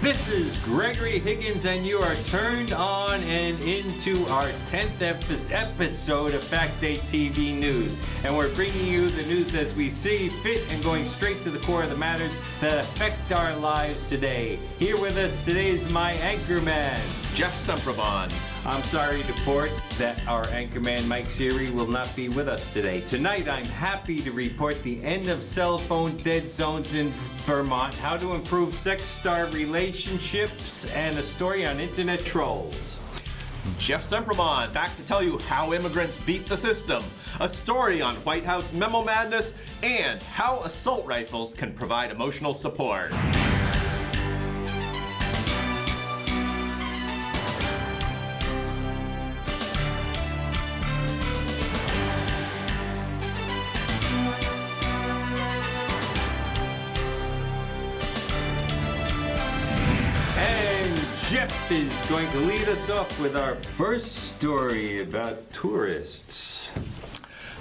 This is Gregory Higgins, and you are turned on and into our 10th episode of Fak'd TV News. And we're bringing you the news as we see fit and going straight to the core of the matters that affect our lives today. Here with us today is my anchorman, Jeff Semprabon. I'm sorry to report that our anchorman Mike Siri will not be with us today. Tonight I'm happy to report the end of cell phone dead zones in Vermont, how to improve sex-star relationships, and a story on internet trolls. Jeff Semprabon back to tell you how immigrants beat the system, a story on White House memo madness, and how assault rifles can provide emotional support. Jeff is going to lead us off with our first story about tourists.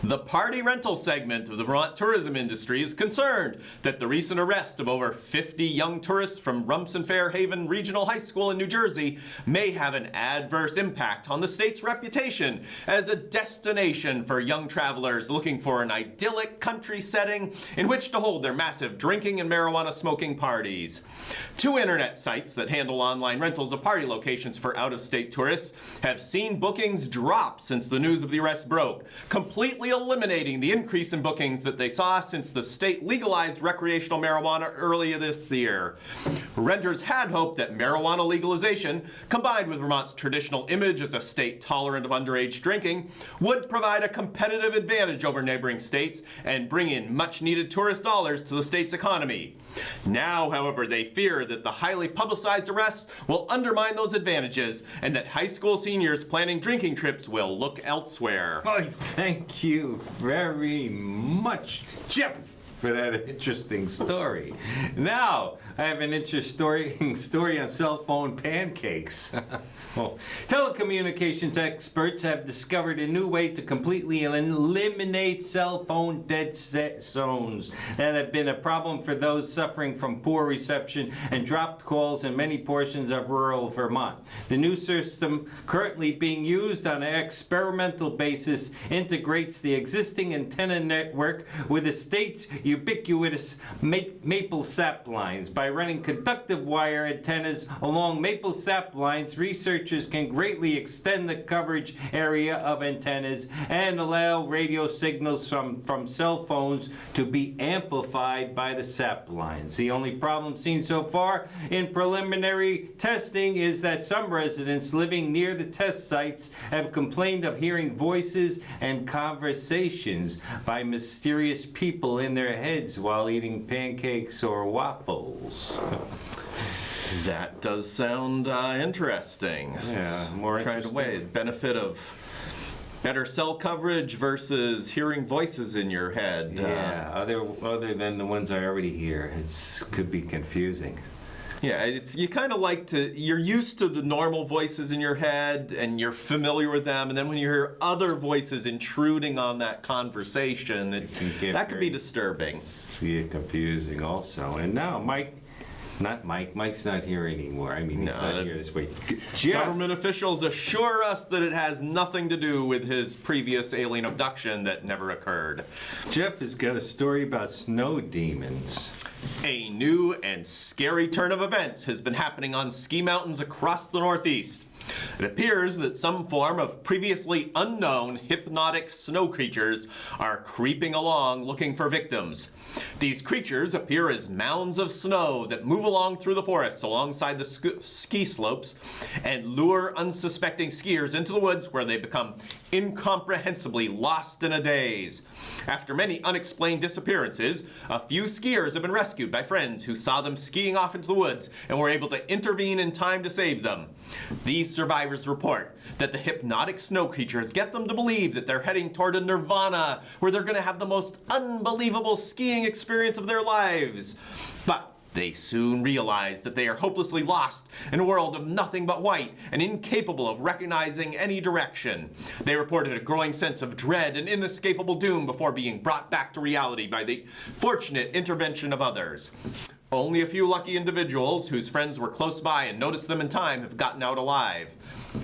The party rental segment of the Vermont tourism industry is concerned that the recent arrest of over 50 young tourists from Rumson Fairhaven Regional High School in New Jersey may have an adverse impact on the state's reputation as a destination for young travelers looking for an idyllic country setting in which to hold their massive drinking and marijuana smoking parties. Two internet sites that handle online rentals of party locations for out-of-state tourists have seen bookings drop since the news of the arrest broke, completely eliminating the increase in bookings that they saw since the state legalized recreational marijuana earlier this year. Renters had hoped that marijuana legalization, combined with Vermont's traditional image as a state tolerant of underage drinking, would provide a competitive advantage over neighboring states and bring in much-needed tourist dollars to the state's economy. Now, however, they fear that the highly publicized arrests will undermine those advantages and that high school seniors planning drinking trips will look elsewhere. Oh, thank you very much, Jeff, for that interesting story. Now, I have an interesting story on cell phone pancakes. Well, telecommunications experts have discovered a new way to completely eliminate cell phone dead zones that have been a problem for those suffering from poor reception and dropped calls in many portions of rural Vermont. The new system, currently being used on an experimental basis, integrates the existing antenna network with the state's ubiquitous maple sap lines. By running conductive wire antennas along maple sap lines, researchers can greatly extend the coverage area of antennas and allow radio signals from cell phones to be amplified by the sap lines. The only problem seen so far in preliminary testing is that some residents living near the test sites have complained of hearing voices and conversations by mysterious people in their heads while eating pancakes or waffles. That does sound interesting. Yeah, more trying to weigh the benefit of better cell coverage versus hearing voices in your head. Yeah, other than the ones I already hear, it could be confusing. Yeah, you kind of you're used to the normal voices in your head and you're familiar with them, and then when you hear other voices intruding on that conversation, that could be disturbing. Yeah, confusing also. And now Mike's not here anymore. I mean, he's not here this week. Government officials assure us that it has nothing to do with his previous alien abduction that never occurred. Jeff has got a story about snow demons. A new and scary turn of events has been happening on ski mountains across the Northeast. It appears that some form of previously unknown hypnotic snow creatures are creeping along looking for victims. These creatures appear as mounds of snow that move along through the forests alongside the ski slopes and lure unsuspecting skiers into the woods where they become incomprehensibly lost in a daze. After many unexplained disappearances, a few skiers have been rescued by friends who saw them skiing off into the woods and were able to intervene in time to save them. These survivors report that the hypnotic snow creatures get them to believe that they're heading toward a nirvana where they're going to have the most unbelievable skiing experience of their lives. But they soon realize that they are hopelessly lost in a world of nothing but white and incapable of recognizing any direction. They reported a growing sense of dread and inescapable doom before being brought back to reality by the fortunate intervention of others. Only a few lucky individuals whose friends were close by and noticed them in time have gotten out alive.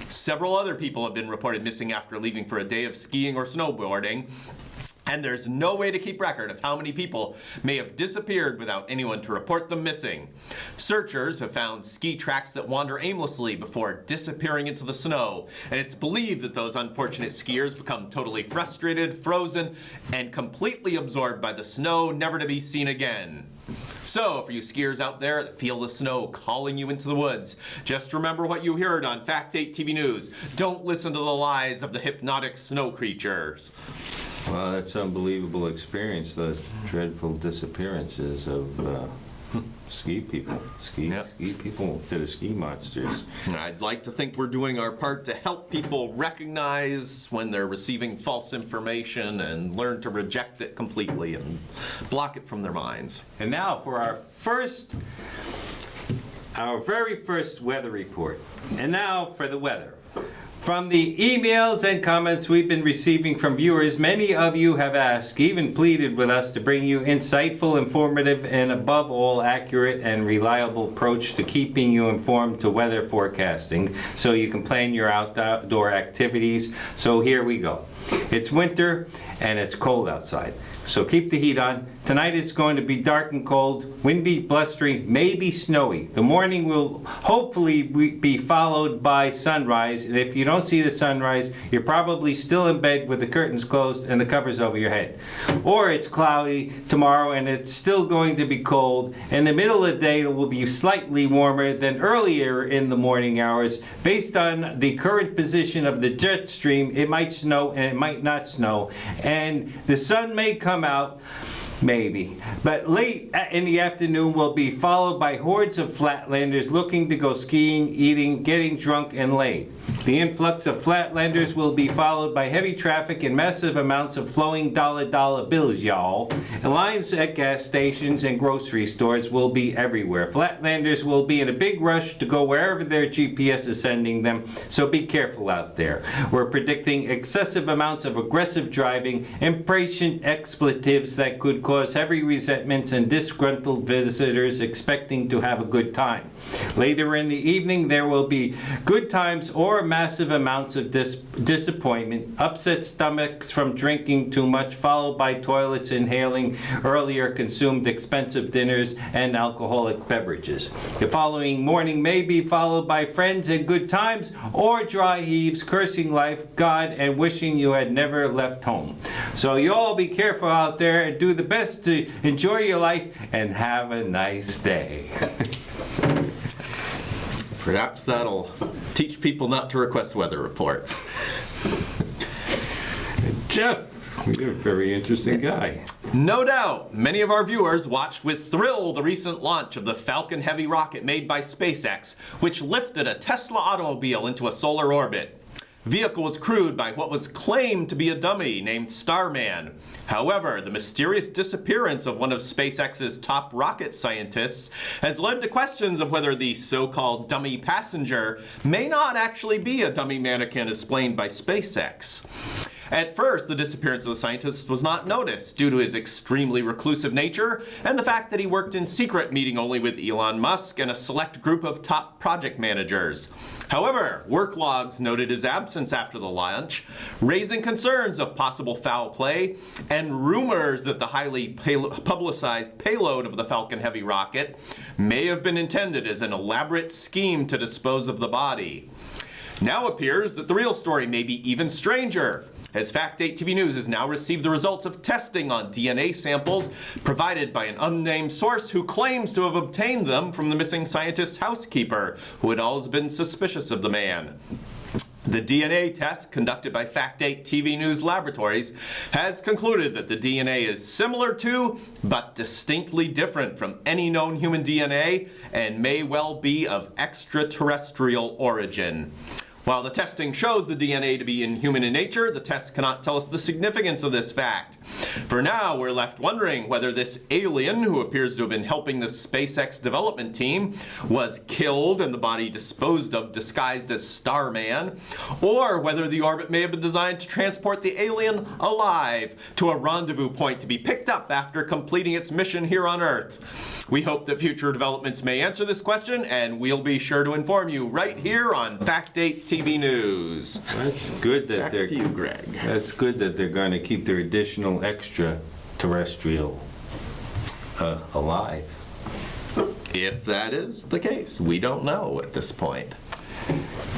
Several other people have been reported missing after leaving for a day of skiing or snowboarding, and there's no way to keep record of how many people may have disappeared without anyone to report them missing. Searchers have found ski tracks that wander aimlessly before disappearing into the snow, and it's believed that those unfortunate skiers become totally frustrated, frozen, and completely absorbed by the snow, never to be seen again. So, for you skiers out there that feel the snow calling you into the woods, just remember what you heard on Fak'd TV News. Don't listen to the lies of the hypnotic snow creatures. Well, that's an unbelievable experience, those dreadful disappearances of ski people. Ski people to the ski monsters. I'd like to think we're doing our part to help people recognize when they're receiving false information and learn to reject it completely and block it from their minds. And now for our very first weather report. And now for the weather. From the emails and comments we've been receiving from viewers, many of you have asked, even pleaded with us to bring you insightful, informative, and above all, accurate and reliable approach to keeping you informed to weather forecasting so you can plan your outdoor activities. So here we go. It's winter and it's cold outside. So keep the heat on. Tonight it's going to be dark and cold, windy, blustery, maybe snowy. The morning will hopefully be followed by sunrise, and if you don't see the sunrise, you're probably still in bed with the curtains closed and the covers over your head. Or it's cloudy tomorrow and it's still going to be cold. In the middle of the day it will be slightly warmer than earlier in the morning hours. Based on the current position of the jet stream, it might snow and it might not snow. And the sun may come out, maybe. But late in the afternoon will be followed by hordes of flatlanders looking to go skiing, eating, getting drunk, and laid. The influx of flatlanders will be followed by heavy traffic and massive amounts of flowing dollar bills, y'all. And lines at gas stations and grocery stores will be everywhere. Flatlanders will be in a big rush to go wherever their GPS is sending them, so be careful out there. We're predicting excessive amounts of aggressive driving, impatient expletives that could cause heavy resentments and disgruntled visitors expecting to have a good time. Later in the evening, there will be good times or massive amounts of disappointment, upset stomachs from drinking too much, followed by toilets inhaling earlier consumed expensive dinners and alcoholic beverages. The following morning may be followed by friends and good times, or dry heaves, cursing life, God, and wishing you had never left home. So you all be careful out there and do the best to enjoy your life and have a nice day. Perhaps that'll teach people not to request weather reports. Jeff, you're a very interesting guy. No doubt, many of our viewers watched with thrill the recent launch of the Falcon Heavy rocket made by SpaceX, which lifted a Tesla automobile into a solar orbit. Vehicle was crewed by what was claimed to be a dummy named Starman. However, the mysterious disappearance of one of SpaceX's top rocket scientists has led to questions of whether the so-called dummy passenger may not actually be a dummy mannequin explained by SpaceX. At first, the disappearance of the scientist was not noticed due to his extremely reclusive nature and the fact that he worked in secret, meeting only with Elon Musk and a select group of top project managers. However, work logs noted his absence after the launch, raising concerns of possible foul play and rumors that the highly publicized payload of the Falcon Heavy rocket may have been intended as an elaborate scheme to dispose of the body. Now appears that the real story may be even stranger, as Fak'd TV News has now received the results of testing on DNA samples provided by an unnamed source who claims to have obtained them from the missing scientist's housekeeper, who had always been suspicious of the man. The DNA test conducted by Fak'd TV News Laboratories has concluded that the DNA is similar to, but distinctly different from any known human DNA and may well be of extraterrestrial origin. While the testing shows the DNA to be inhuman in nature, the test cannot tell us the significance of this fact. For now, we're left wondering whether this alien, who appears to have been helping the SpaceX development team, was killed and the body disposed of disguised as Starman, or whether the orbit may have been designed to transport the alien alive to a rendezvous point to be picked up after completing its mission here on Earth. We hope that future developments may answer this question, and we'll be sure to inform you right here on Fak'd TV News. That's good that Back to you, Greg. That's good that they're going to keep their additional extraterrestrial alive. If that is the case, we don't know at this point.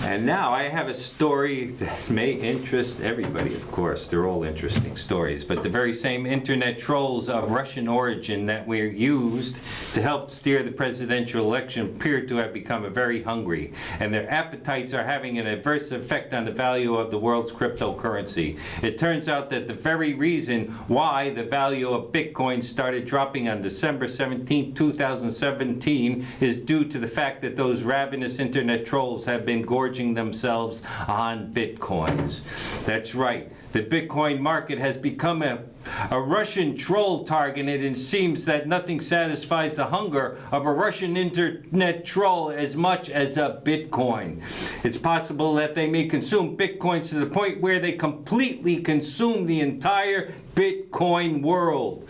And now I have a story that may interest everybody, of course. They're all interesting stories. But the very same internet trolls of Russian origin that were used to help steer the presidential election appear to have become very hungry. And their appetites are having an adverse effect on the value of the world's cryptocurrency. It turns out that the very reason why the value of Bitcoin started dropping on December 17, 2017 is due to the fact that those ravenous internet trolls have been gorging themselves on Bitcoins. That's right. The Bitcoin market has become a Russian troll target, and it seems that nothing satisfies the hunger of a Russian internet troll as much as a Bitcoin. It's possible that they may consume Bitcoins to the point where they completely consume the entire Bitcoin world.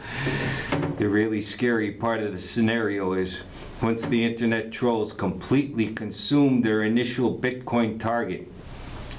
The really scary part of the scenario is once the internet trolls completely consume their initial Bitcoin target,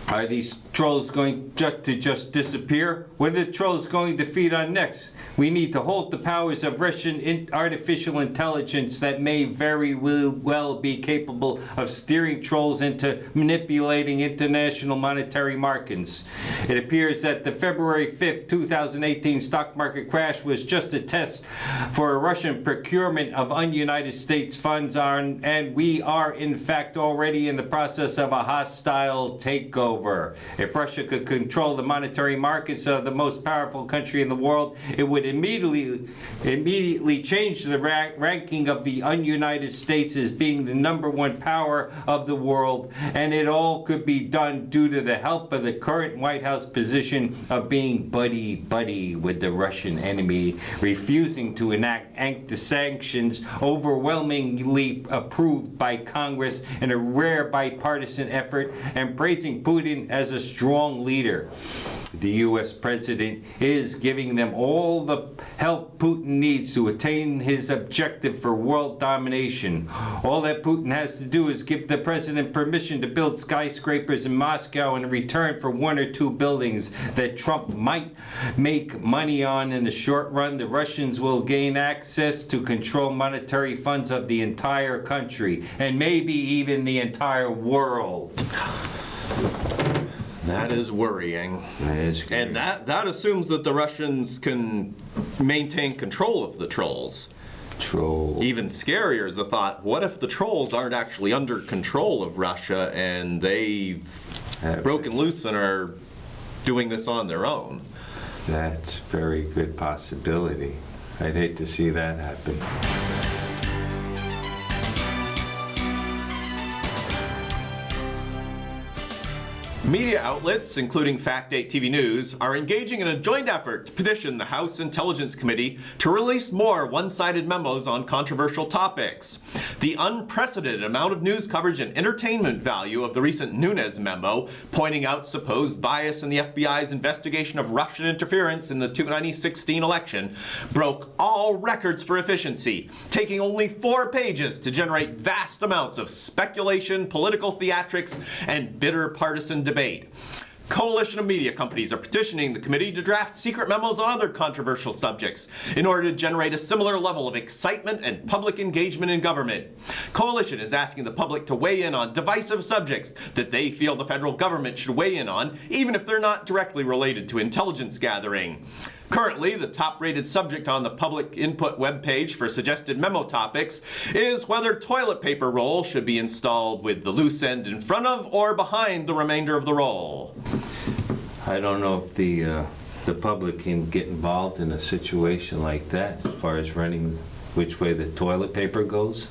are these trolls going to just disappear? What are the trolls going to feed on next? We need to halt the powers of Russian artificial intelligence that may very well be capable of steering trolls into manipulating international monetary markets. It appears that the February 5th, 2018 stock market crash was just a test for a Russian procurement of un-United States funds, and we are in fact already in the process of a hostile takeover. If Russia could control the monetary markets of the most powerful country in the world, it would immediately change the ranking of the un-United States as being the #1 power of the world, and it all could be done due to the help of the current White House position of being buddy-buddy with the Russian enemy, refusing to enact the sanctions overwhelmingly approved by Congress in a rare bipartisan effort, and praising Putin as a strong leader. The U.S. president is giving them all the help Putin needs to attain his objective for world domination. All that Putin has to do is give the president permission to build skyscrapers in Moscow in return for 1 or 2 buildings that Trump might make money on in the short run. The Russians will gain access to control monetary funds of the entire country and maybe even the entire world. That is worrying. That is scary. And that assumes that the Russians can maintain control of the trolls. Troll. Even scarier is the thought, what if the trolls aren't actually under control of Russia and they've broken loose and are doing this on their own? That's a very good possibility. I'd hate to see that happen. Media outlets, including Fak'd TV News, are engaging in a joint effort to petition the House Intelligence Committee to release more one-sided memos on controversial topics. The unprecedented amount of news coverage and entertainment value of the recent Nunes memo, pointing out supposed bias in the FBI's investigation of Russian interference in the 2016 election, broke all records for efficiency, taking only 4 pages to generate vast amounts of speculation, political theatrics, and bitter partisan debate. Coalition of media companies are petitioning the committee to draft secret memos on other controversial subjects in order to generate a similar level of excitement and public engagement in government. Coalition is asking the public to weigh in on divisive subjects that they feel the federal government should weigh in on, even if they're not directly related to intelligence gathering. Currently, the top-rated subject on the public input webpage for suggested memo topics is whether toilet paper roll should be installed with the loose end in front of or behind the remainder of the roll. I don't know if the public can get involved in a situation like that as far as running which way the toilet paper goes.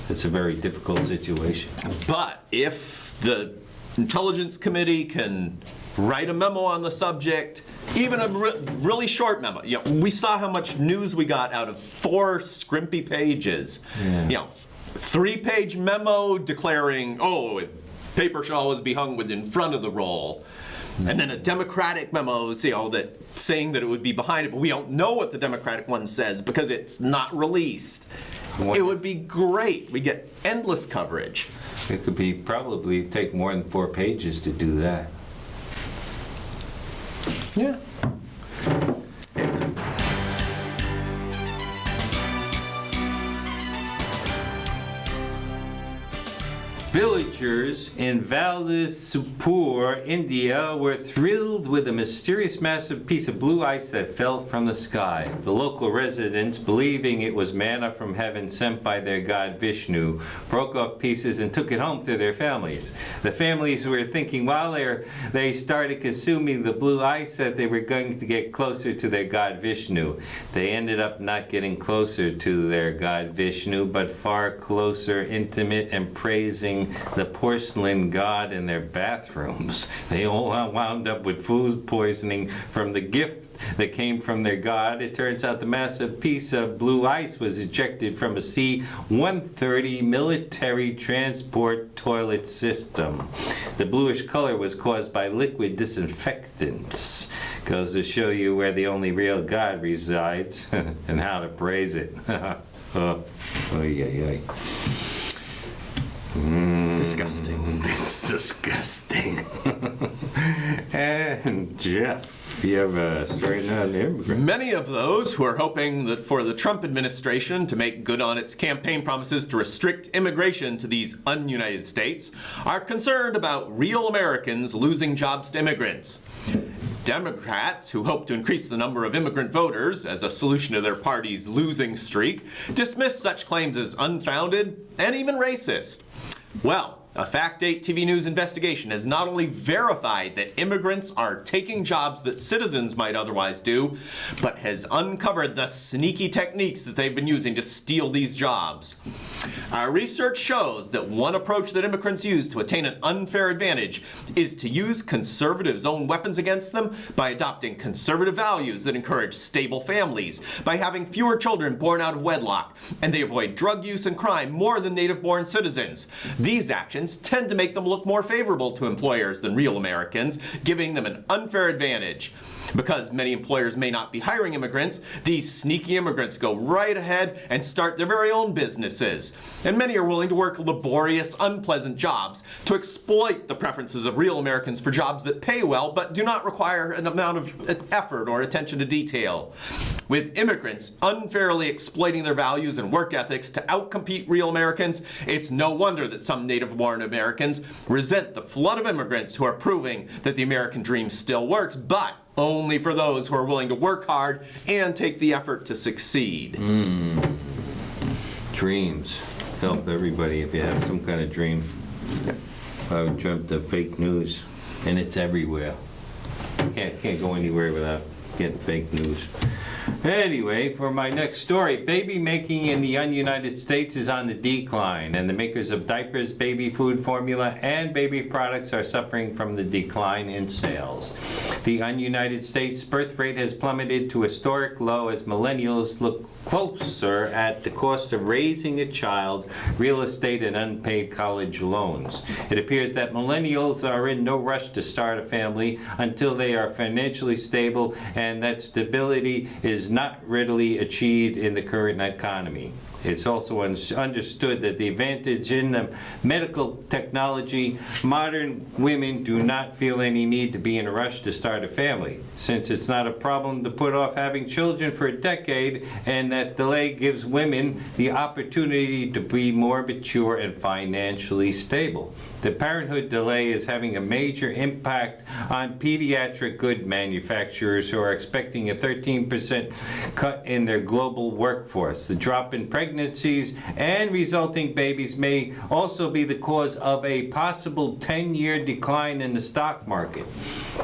It's a very difficult situation. But if the Intelligence Committee can write a memo on the subject, even a really short memo. We saw how much news we got out of 4 scrimpy pages. Yeah. 3-page memo declaring, a paper should always be hung in front of the roll. And then a Democratic memo, that saying that it would be behind it, but we don't know what the Democratic one says because it's not released. It would be great. We get endless coverage. It could probably take more than 4 pages to do that. Yeah. Villagers in Valdisupur, India, were thrilled with a mysterious massive piece of blue ice that fell from the sky. The local residents, believing it was manna from heaven sent by their god Vishnu, broke off pieces and took it home to their families. The families were thinking while they started consuming the blue ice that they were going to get closer to their god Vishnu. They ended up not getting closer to their god Vishnu, but far closer, intimate, and praising the porcelain god in their bathrooms. They all wound up with food poisoning from the gift that came from their god. It turns out the massive piece of blue ice was ejected from a C-130 military transport toilet system. The bluish color was caused by liquid disinfectants. Goes to show you where the only real god resides and how to praise it. Disgusting. It's disgusting. And Jeff, you have a story on the immigrant. Many of those who are hoping that for the Trump administration to make good on its campaign promises to restrict immigration to these un-United States are concerned about real Americans losing jobs to immigrants. Democrats, who hope to increase the number of immigrant voters as a solution to their party's losing streak, dismiss such claims as unfounded and even racist. Well, a Fak'd TV News investigation has not only verified that immigrants are taking jobs that citizens might otherwise do, but has uncovered the sneaky techniques that they've been using to steal these jobs. Our research shows that one approach that immigrants use to attain an unfair advantage is to use conservatives' own weapons against them by adopting conservative values that encourage stable families, by having fewer children born out of wedlock, and they avoid drug use and crime more than native-born citizens. These actions tend to make them look more favorable to employers than real Americans, giving them an unfair advantage. Because many employers may not be hiring immigrants, these sneaky immigrants go right ahead and start their very own businesses. And many are willing to work laborious, unpleasant jobs to exploit the preferences of real Americans for jobs that pay well but do not require an amount of effort or attention to detail. With immigrants unfairly exploiting their values and work ethics to outcompete real Americans, it's no wonder that some native-born Americans resent the flood of immigrants who are proving that the American dream still works, but only for those who are willing to work hard and take the effort to succeed. Dreams. Help everybody if you have some kind of dream. I would dreamt of fake news, and it's everywhere. Can't go anywhere without getting fake news. Anyway, for my next story, baby making in the un-United States is on the decline, and the makers of diapers, baby food formula, and baby products are suffering from the decline in sales. The un-United States birth rate has plummeted to a historic low as millennials look closer at the cost of raising a child, real estate, and unpaid college loans. It appears that millennials are in no rush to start a family until they are financially stable, and that stability is not readily achieved in the current economy. It's also understood that the advantage in the medical technology, modern women do not feel any need to be in a rush to start a family, since it's not a problem to put off having children for a decade, and that delay gives women the opportunity to be more mature and financially stable. The parenthood delay is having a major impact on pediatric good manufacturers who are expecting a 13% cut in their global workforce. The drop in pregnancy pregnancies and resulting babies may also be the cause of a possible 10-year decline in the stock market.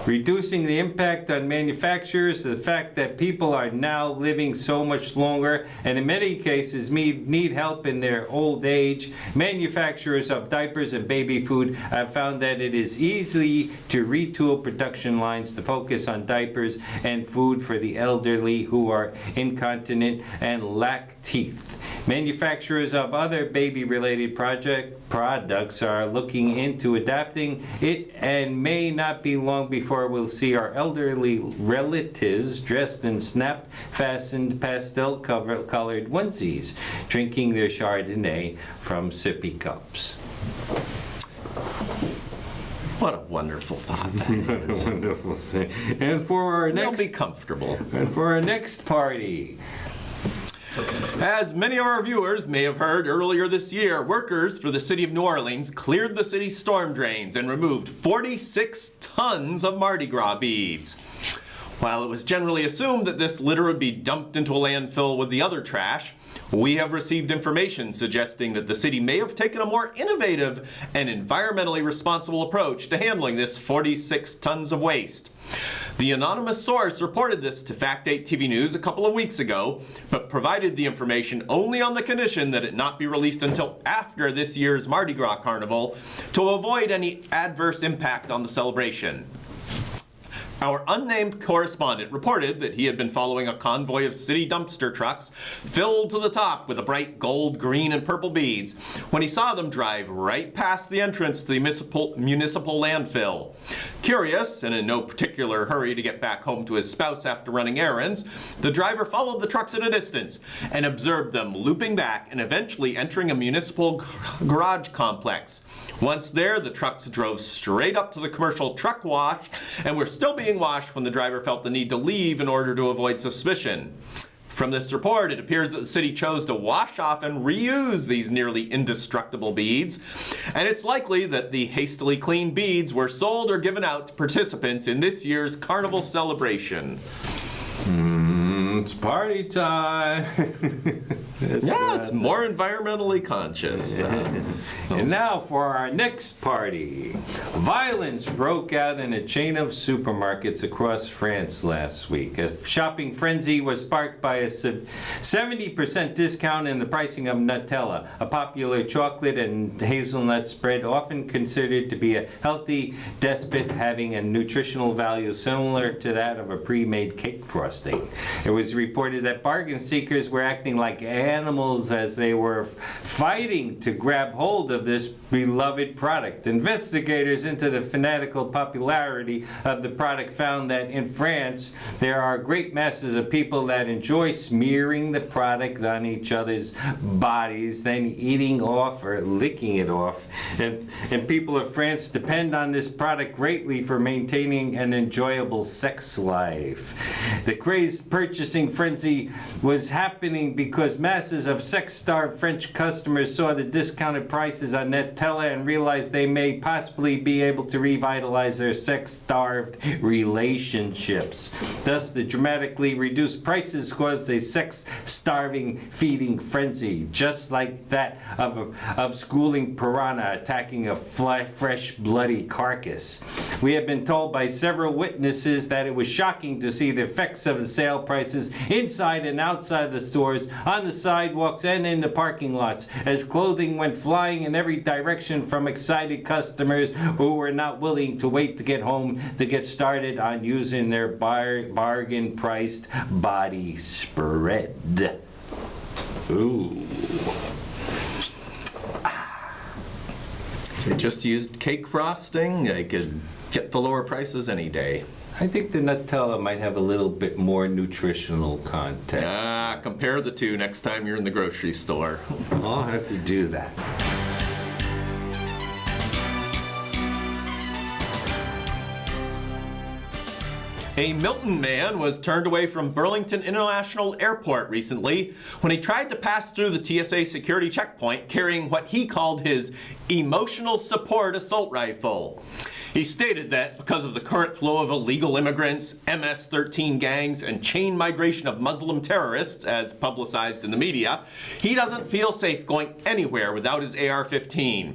Reducing the impact on manufacturers, the fact that people are now living so much longer and in many cases need help in their old age, manufacturers of diapers and baby food have found that it is easy to retool production lines to focus on diapers and food for the elderly who are incontinent and lack teeth. Manufacturers of other baby-related products are looking into adapting it, and may not be long before we'll see our elderly relatives dressed in snap-fastened pastel-colored onesies, drinking their Chardonnay from sippy cups. What a wonderful thought that is. Wonderful thing. And for our They'll next be comfortable. and for our next party, As many of our viewers may have heard earlier this year, workers for the city of New Orleans cleared the city's storm drains and removed 46 tons of Mardi Gras beads. While it was generally assumed that this litter would be dumped into a landfill with the other trash, we have received information suggesting that the city may have taken a more innovative and environmentally responsible approach to handling this 46 tons of waste. The anonymous source reported this to Fak'd TV News a couple of weeks ago, but provided the information only on the condition that it not be released until after this year's Mardi Gras Carnival to avoid any adverse impact on the celebration. Our unnamed correspondent reported that he had been following a convoy of city dumpster trucks filled to the top with the bright gold, green, and purple beads when he saw them drive right past the entrance to the municipal landfill. Curious, and in no particular hurry to get back home to his spouse after running errands, the driver followed the trucks at a distance and observed them looping back and eventually entering a municipal garage complex. Once there, the trucks drove straight up to the commercial truck wash and were still being washed when the driver felt the need to leave in order to avoid suspicion. From this report, it appears that the city chose to wash off and reuse these nearly indestructible beads, and it's likely that the hastily cleaned beads were sold or given out to participants in this year's carnival celebration. It's party time. It's more environmentally conscious. And now for our next party. Violence broke out in a chain of supermarkets across France last week. A shopping frenzy was sparked by a 70% discount in the pricing of Nutella, a popular chocolate and hazelnut spread often considered to be a healthy despot having a nutritional value similar to that of a pre-made cake frosting. It was reported that bargain seekers were acting like animals as they were fighting to grab hold of this beloved product. Investigators into the fanatical popularity of the product found that in France there are great masses of people that enjoy smearing the product on each other's bodies, then eating off or licking it off. And people of France depend on this product greatly for maintaining an enjoyable sex life. The crazed purchasing frenzy was happening because masses of sex-starved French customers saw the discounted prices on Nutella and realized they may possibly be able to revitalize their sex-starved relationships. Thus, the dramatically reduced prices caused a sex-starving feeding frenzy, just like that of schooling piranha attacking a fresh, bloody carcass. We have been told by several witnesses that it was shocking to see the effects of the sale prices inside and outside the stores, on the sidewalks, and in the parking lots, as clothing went flying in every direction from excited customers who were not willing to wait to get home to get started on using their bargain-priced body spread. Ooh. If they just used cake frosting, they could get the lower prices any day. I think the Nutella might have a little bit more nutritional content. Compare the two next time you're in the grocery store. I'll have to do that. A Milton man was turned away from Burlington International Airport recently when he tried to pass through the TSA security checkpoint carrying what he called his emotional support assault rifle. He stated that because of the current flow of illegal immigrants, MS-13 gangs, and chain migration of Muslim terrorists, as publicized in the media, he doesn't feel safe going anywhere without his AR-15.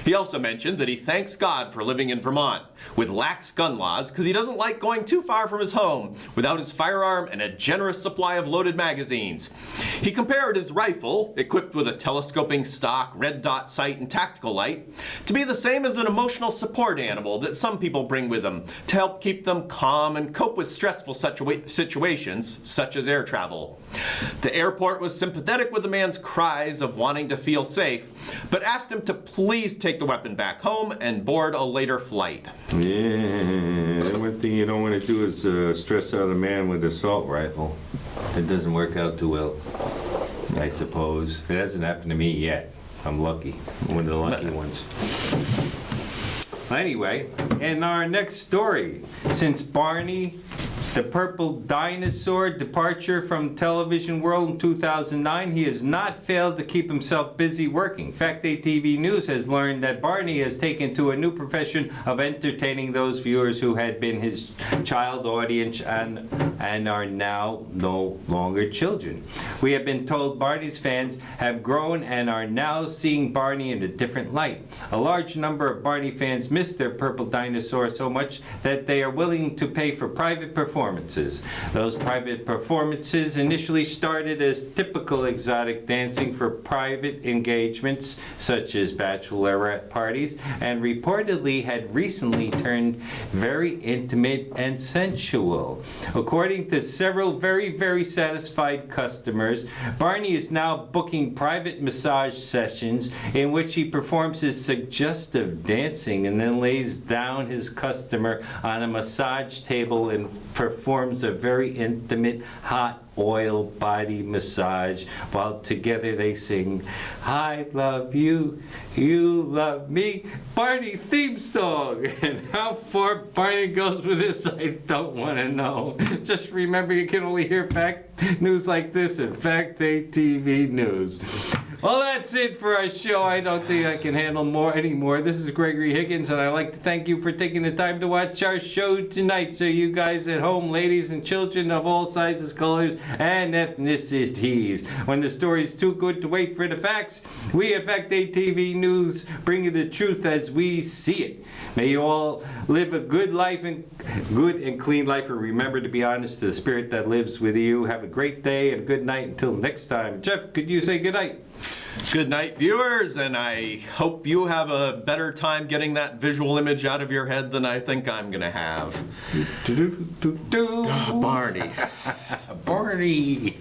He also mentioned that he thanks God for living in Vermont with lax gun laws because he doesn't like going too far from his home without his firearm and a generous supply of loaded magazines. He compared his rifle, equipped with a telescoping stock, red dot sight, and tactical light, to be the same as an emotional support animal that some people bring with them to help keep them calm and cope with stressful situations, such as air travel. The airport was sympathetic with the man's cries of wanting to feel safe, but asked him to please take the weapon back home and board a later flight. Yeah, one thing you don't want to do is stress out a man with an assault rifle. It doesn't work out too well, I suppose. It hasn't happened to me yet. I'm lucky. I'm one of the lucky ones. Anyway, in our next story, since Barney, the purple dinosaur departure from television world in 2009, he has not failed to keep himself busy working. Fak'd TV News has learned that Barney has taken to a new profession of entertaining those viewers who had been his child audience and are now no longer children. We have been told Barney's fans have grown and are now seeing Barney in a different light. A large number of Barney fans miss their purple dinosaur so much that they are willing to pay for private performances. Those private performances initially started as typical exotic dancing for private engagements, such as bachelorette parties, and reportedly had recently turned very intimate and sensual. According to several very satisfied customers, Barney is now booking private massage sessions in which he performs his suggestive dancing and then lays down his customer on a massage table and performs a very intimate hot oil body massage while together they sing, "I love you, you love me," Barney theme song. And how far Barney goes with this, I don't want to know. Just remember, you can only hear fact news like this at Fak'd TV News. Well, that's it for our show. I don't think I can handle any more. This is Gregory Higgins, and I'd like to thank you for taking the time to watch our show tonight. So you guys at home, ladies and children of all sizes, colors, and ethnicities, when the story's too good to wait for the facts, we at Fak'd TV News bring you the truth as we see it. May you all live a good life and clean life, and remember to be honest to the spirit that lives with you. Have a great day and good night until next time. Jeff, could you say good night? Good night, viewers, and I hope you have a better time getting that visual image out of your head than I think I'm going to have. Barney. Barney.